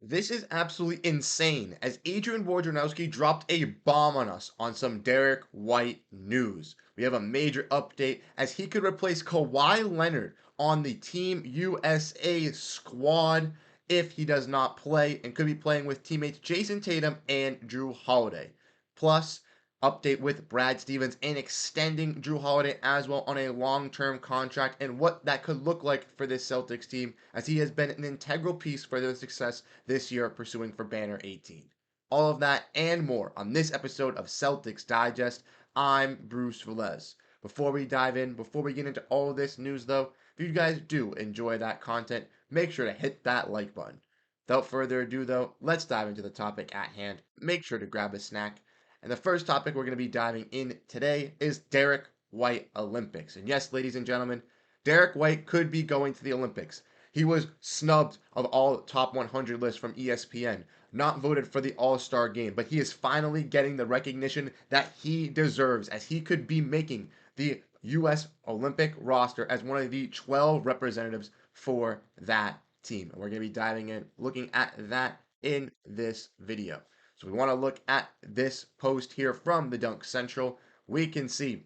This is absolutely insane as Adrian Wojnarowski dropped a bomb on us on some Derrick White news. We have a major update as he could replace Kawhi Leonard on the Team USA squad if he does not play and could be playing with teammates Jayson Tatum and Jrue Holiday. Plus, update with Brad Stevens and extending Jrue Holiday as well on a long-term contract and what that could look like for this Celtics team as he has been an integral piece for their success this year pursuing for Banner 18. All of that and more on this episode of Celtics Digest. I'm Bruce Velez. Before we dive in, before we get into all of this news though, if you guys do enjoy that content, make sure to hit that like button. Without further ado though, let's dive into the topic at hand. Make sure to grab a snack. And the first topic we're going to be diving in today is Derrick White Olympics. And yes, ladies and gentlemen, Derrick White could be going to the Olympics. He was snubbed of all top 100 lists from ESPN, not voted for the All-Star game, but he is finally getting the recognition that he deserves as he could be making the U.S. Olympic roster as one of the 12 representatives for that team. And we're going to be diving in, looking at that in this video. So we want to look at this post here from the Dunk Central. We can see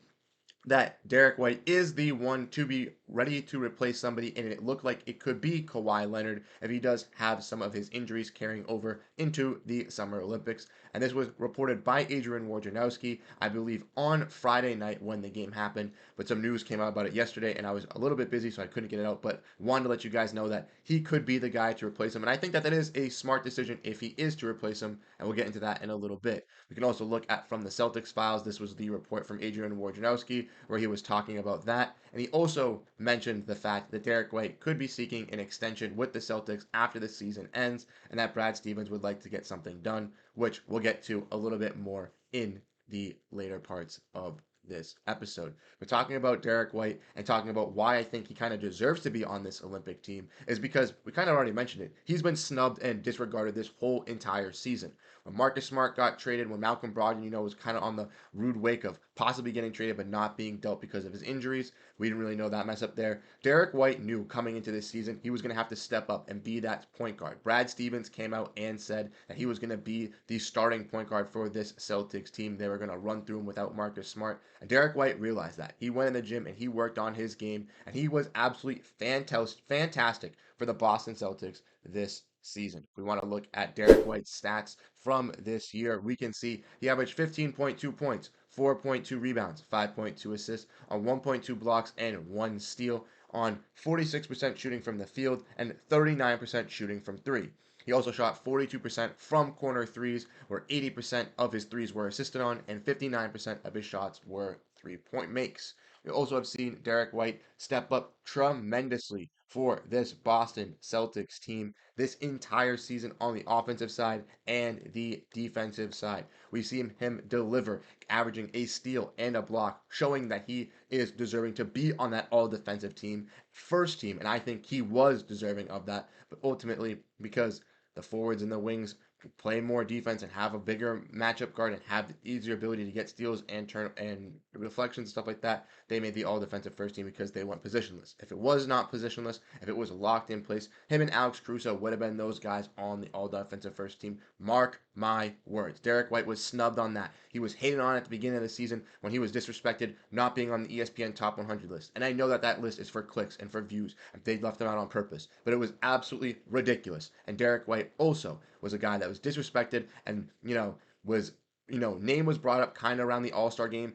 that Derrick White is the one to be ready to replace somebody, and it looked like it could be Kawhi Leonard if he does have some of his injuries carrying over into the Summer Olympics. And this was reported by Adrian Wojnarowski, I believe, on Friday night when the game happened. But some news came out about it yesterday, and I was a little bit busy, so I couldn't get it out. But wanted to let you guys know that he could be the guy to replace him, and I think that that is a smart decision if he is to replace him, and we'll get into that in a little bit. We can also look at from the Celtics files. This was the report from Adrian Wojnarowski where he was talking about that. And he also mentioned the fact that Derrick White could be seeking an extension with the Celtics after the season ends, and that Brad Stevens would like to get something done, which we'll get to a little bit more in the later parts of this episode. We're talking about Derrick White and talking about why I think he kind of deserves to be on this Olympic team is because we kind of already mentioned it. He's been snubbed and disregarded this whole entire season. When Marcus Smart got traded, when Malcolm Brogdon, was kind of on the rude wake of possibly getting traded but not being dealt because of his injuries, we didn't really know that mess up there. Derrick White knew coming into this season he was going to have to step up and be that point guard. Brad Stevens came out and said that he was going to be the starting point guard for this Celtics team. They were going to run through him without Marcus Smart. And Derrick White realized that. He went in the gym and he worked on his game, and he was absolutely fantastic for the Boston Celtics this season. If we want to look at Derrick White's stats from this year, we can see he averaged 15.2 points, 4.2 rebounds, 5.2 assists on 1.2 blocks and 1 steal on 46% shooting from the field and 39% shooting from 3. He also shot 42% from corner threes, where 80% of his threes were assisted on, and 59% of his shots were 3-point makes. We also have seen Derrick White step up tremendously for this Boston Celtics team this entire season on the offensive side and the defensive side. We've seen him deliver, averaging a steal and a block, showing that he is deserving to be on that all defensive team, first team, and I think he was deserving of that. But ultimately, because the forwards and the wings play more defense and have a bigger matchup guard and have the easier ability to get steals and turn and reflections, stuff like that, they made the all defensive first team because they went positionless. If it was not positionless, if it was locked in place, him and Alex Caruso would have been those guys on the all defensive first team. Mark my words. Derrick White was snubbed on that. He was hated on at the beginning of the season when he was disrespected not being on the ESPN top 100 list. And I know that that list is for clicks and for views. They left him out on purpose. But it was absolutely ridiculous. And Derrick White also was a guy that was disrespected and, was name was brought up kind of around the All-Star game.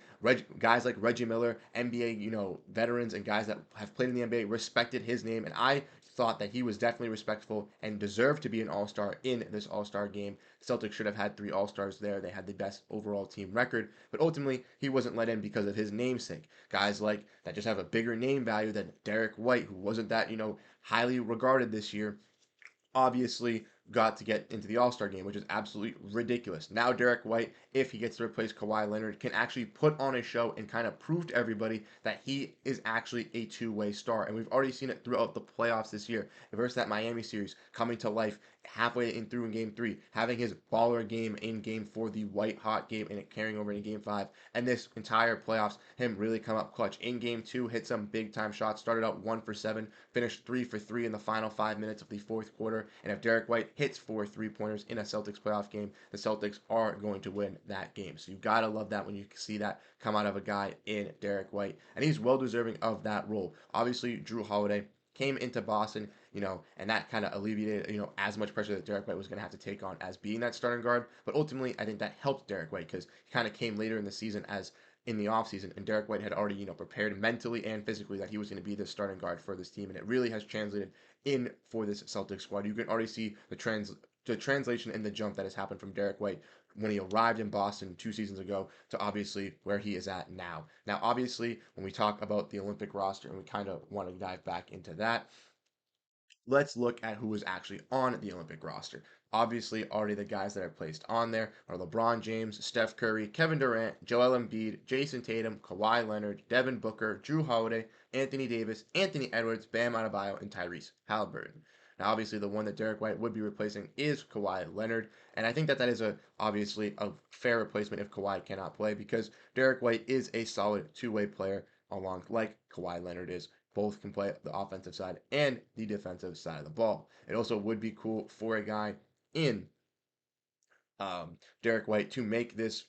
Guys like Reggie Miller, NBA, veterans and guys that have played in the NBA respected his name, and I thought that he was definitely respectful and deserved to be an All-Star in this All-Star game. The Celtics should have had 3 All-Stars there. They had the best overall team record, but ultimately he wasn't let in because of his namesake. Guys like that just have a bigger name value than Derrick White, who wasn't that, highly regarded this year, obviously got to get into the All-Star game, which is absolutely ridiculous. Now Derrick White, if he gets to replace Kawhi Leonard, can actually put on a show and kind of prove to everybody that he is actually a two-way star. And we've already seen it throughout the playoffs this year. Versus that Miami series coming to life halfway in through in game 3, having his baller game in game 4, the white hot game, and it carrying over into game 5. And this entire playoffs, him really come up clutch. In game 2, hit some big time shots, started out 1 for 7, finished 3 for 3 in the final 5 minutes of the fourth quarter. And if Derrick White hits 4 3-pointers in a Celtics playoff game, the Celtics are going to win that game. So you got to love that when you see that come out of a guy in Derrick White. And he's well deserving of that role. Obviously, Jrue Holiday came into Boston, and that kind of alleviated, as much pressure that Derrick White was going to have to take on as being that starting guard. But ultimately, I think that helped Derrick White because he kind of came later in the season as in the offseason, and Derrick White had already, prepared mentally and physically that he was going to be the starting guard for this team, and it really has translated in for this Celtics squad. You can already see the translation and the jump that has happened from Derrick White when he arrived in Boston 2 seasons ago to obviously where he is at now. Now, obviously, when we talk about the Olympic roster and we kind of want to dive back into that, let's look at who was actually on the Olympic roster. Obviously, already the guys that are placed on there are LeBron James, Steph Curry, Kevin Durant, Joel Embiid, Jayson Tatum, Kawhi Leonard, Devin Booker, Jrue Holiday, Anthony Davis, Anthony Edwards, Bam Adebayo, and Tyrese Halliburton. Now, obviously, the one that Derrick White would be replacing is Kawhi Leonard, and I think that that is obviously a fair replacement if Kawhi cannot play because Derrick White is a solid two-way player, along like Kawhi Leonard is. Both can play the offensive side and the defensive side of the ball. It also would be cool for a guy in Derrick White to make this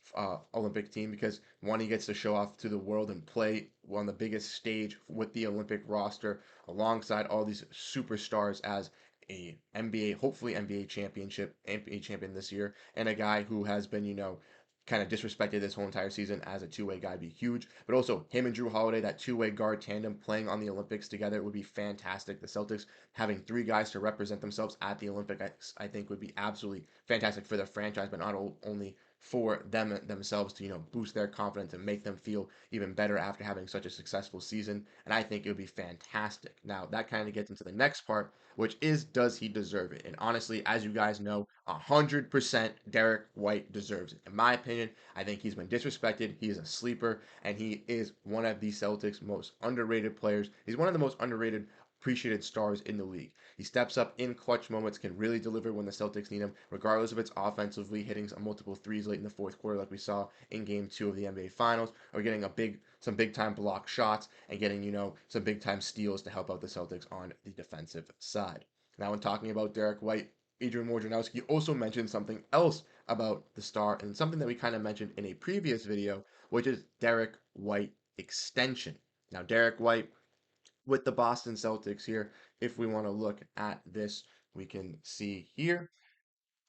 Olympic team because one, he gets to show off to the world and play on the biggest stage with the Olympic roster alongside all these superstars as a NBA, hopefully NBA champion this year, and a guy who has been, kind of disrespected this whole entire season as a two-way guy be huge. But also him and Jrue Holiday, that two-way guard tandem playing on the Olympics together would be fantastic. The Celtics having three guys to represent themselves at the Olympics, I think would be absolutely fantastic for the franchise, but not only for them themselves to boost their confidence and make them feel even better after having such a successful season. And I think it would be fantastic. Now that kind of gets into the next part, which is, does he deserve it? And honestly, as you guys know, 100% Derrick White deserves it. In my opinion, I think he's been disrespected. He is a sleeper, and he is one of the Celtics' most underrated players. He's one of the most underrated, appreciated stars in the league. He steps up in clutch moments, can really deliver when the Celtics need him, regardless if it's offensively hitting some multiple threes late in the fourth quarter, like we saw in Game 2 of the NBA Finals, or getting some big time block shots and getting some big time steals to help out the Celtics on the defensive side. Now, when talking about Derrick White, Adrian Wojnarowski also mentioned something else about the star and something that we kind of mentioned in a previous video, which is Derrick White extension. Now, Derrick White with the Boston Celtics here, if we want to look at this, we can see here,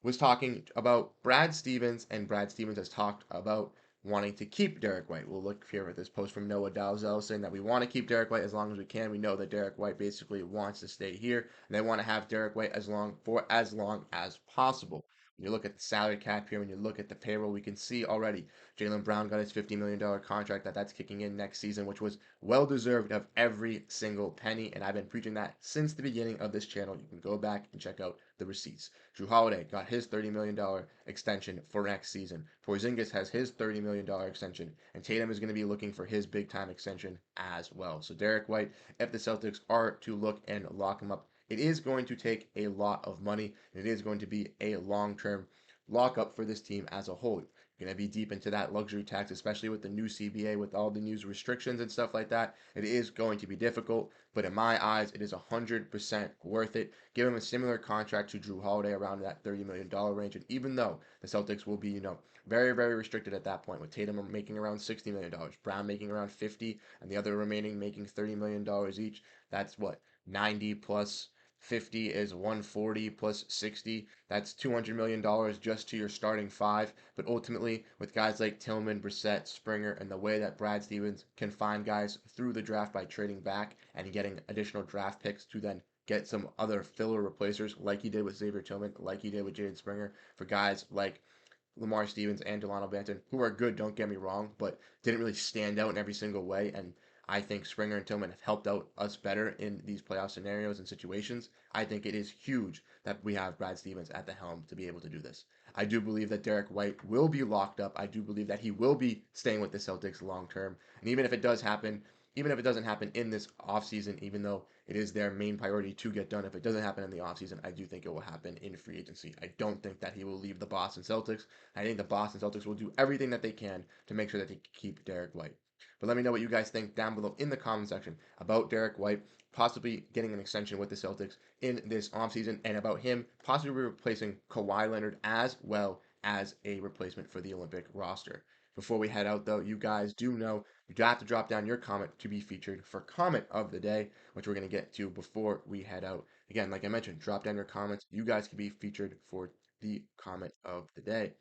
was talking about Brad Stevens, and Brad Stevens has talked about wanting to keep Derrick White. We'll look here at this post from Noah Dalzell saying that we want to keep Derrick White as long as we can. We know that Derrick White basically wants to stay here, and they want to have Derrick White as long as possible. When you look at the salary cap here, when you look at the payroll, we can see already Jaylen Brown got his $50 million contract that's kicking in next season, which was well deserved of every single penny. And I've been preaching that since the beginning of this channel. You can go back and check out the receipts. Jrue Holiday got his $30 million extension for next season. Porziņģis has his $30 million extension, and Tatum is going to be looking for his big time extension as well. So Derrick White, if the Celtics are to look and lock him up, it is going to take a lot of money, and it is going to be a long-term lockup for this team as a whole. You're going to be deep into that luxury tax, especially with the new CBA, with all the new restrictions and stuff like that. It is going to be difficult, but in my eyes, it is 100% worth it. Give him a similar contract to Jrue Holiday around that $30 million range, and even though the Celtics will be, very, very restricted at that point, with Tatum making around $60 million, Brown making around $50, and the other remaining making $30 million each, that's what, 90 plus 50 is 140 plus 60. That's $200 million just to your starting five. But ultimately, with guys like Tillman, Brissett, Springer, and the way that Brad Stevens can find guys through the draft by trading back and getting additional draft picks to then get some other filler replacers like he did with Xavier Tillman, like he did with Jaden Springer, for guys like Lamar Stevens and Delano Banton, who are good, don't get me wrong, but didn't really stand out in every single way. And I think Springer and Tillman have helped out us better in these playoff scenarios and situations. I think it is huge that we have Brad Stevens at the helm to be able to do this. I do believe that Derrick White will be locked up. I do believe that he will be staying with the Celtics long term. And even if it does happen, even if it doesn't happen in this offseason, even though it is their main priority to get done, if it doesn't happen in the offseason, I do think it will happen in free agency. I don't think that he will leave the Boston Celtics. I think the Boston Celtics will do everything that they can to make sure that they keep Derrick White. But let me know what you guys think down below in the comment section about Derrick White. possibly getting an extension with the Celtics in this offseason, and about him possibly replacing Kawhi Leonard as well as a replacement for the Olympic roster. Before we head out, though, you guys do know you do have to drop down your comment to be featured for comment of the day, which we're going to get to before we head out. Again, like I mentioned, drop down your comments. You guys can be featured for the comment of the day.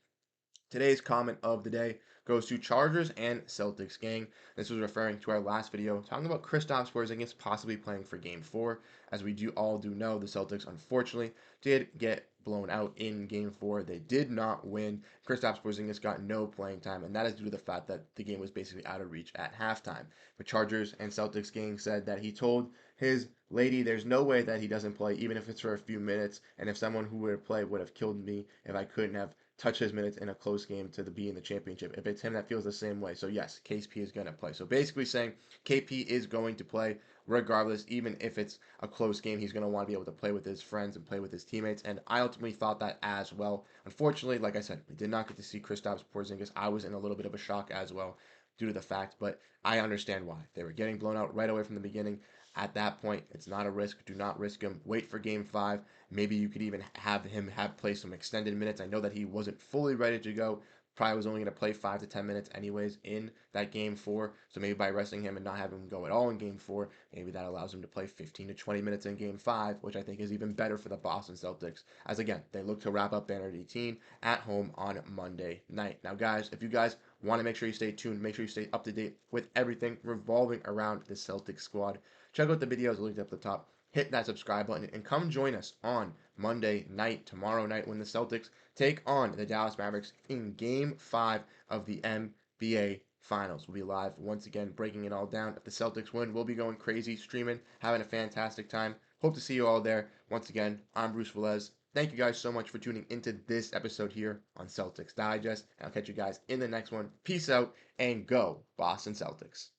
Today's comment of the day goes to Chargers and Celtics gang. This was referring to our last video talking about Kristaps Porziņģis possibly playing for Game 4. As we do know, the Celtics unfortunately did get blown out in Game 4. They did not win. Kristaps Porziņģis got no playing time, and that is due to the fact that the game was basically out of reach at halftime. But Chargers and Celtics gang said that he told his lady there's no way that he doesn't play, even if it's for a few minutes, and if someone who would have played would have killed me if I couldn't have touch his minutes in a close game to be in the championship. If it's him, that feels the same way. So yes, KP is going to play. So basically saying KP is going to play regardless, even if it's a close game. He's going to want to be able to play with his friends and play with his teammates. And I ultimately thought that as well. Unfortunately, like I said, we did not get to see Kristaps Porziņģis. I was in a little bit of a shock as well due to the fact, but I understand why. They were getting blown out right away from the beginning. At that point, it's not a risk. Do not risk him. Wait for Game 5. Maybe you could even have him play some extended minutes. I know that he wasn't fully ready to go. Probably was only going to play 5 to 10 minutes anyways in that Game 4. So maybe by resting him and not having him go at all in Game 4, maybe that allows him to play 15 to 20 minutes in Game 5, which I think is even better for the Boston Celtics. As again, they look to wrap up Banner 18 at home on Monday night. Now, guys, if you guys want to make sure you stay tuned, make sure you stay up to date with everything revolving around the Celtics squad, check out the videos linked up at the top. Hit that subscribe button and come join us on Monday night, tomorrow night, when the Celtics take on the Dallas Mavericks in Game 5 of the NBA Finals. We'll be live once again, breaking it all down. If the Celtics win, we'll be going crazy, streaming, having a fantastic time. Hope to see you all there. Once again, I'm Bruce Veliz. Thank you guys so much for tuning into this episode here on Celtics Digest. And I'll catch you guys in the next one. Peace out and go Boston Celtics.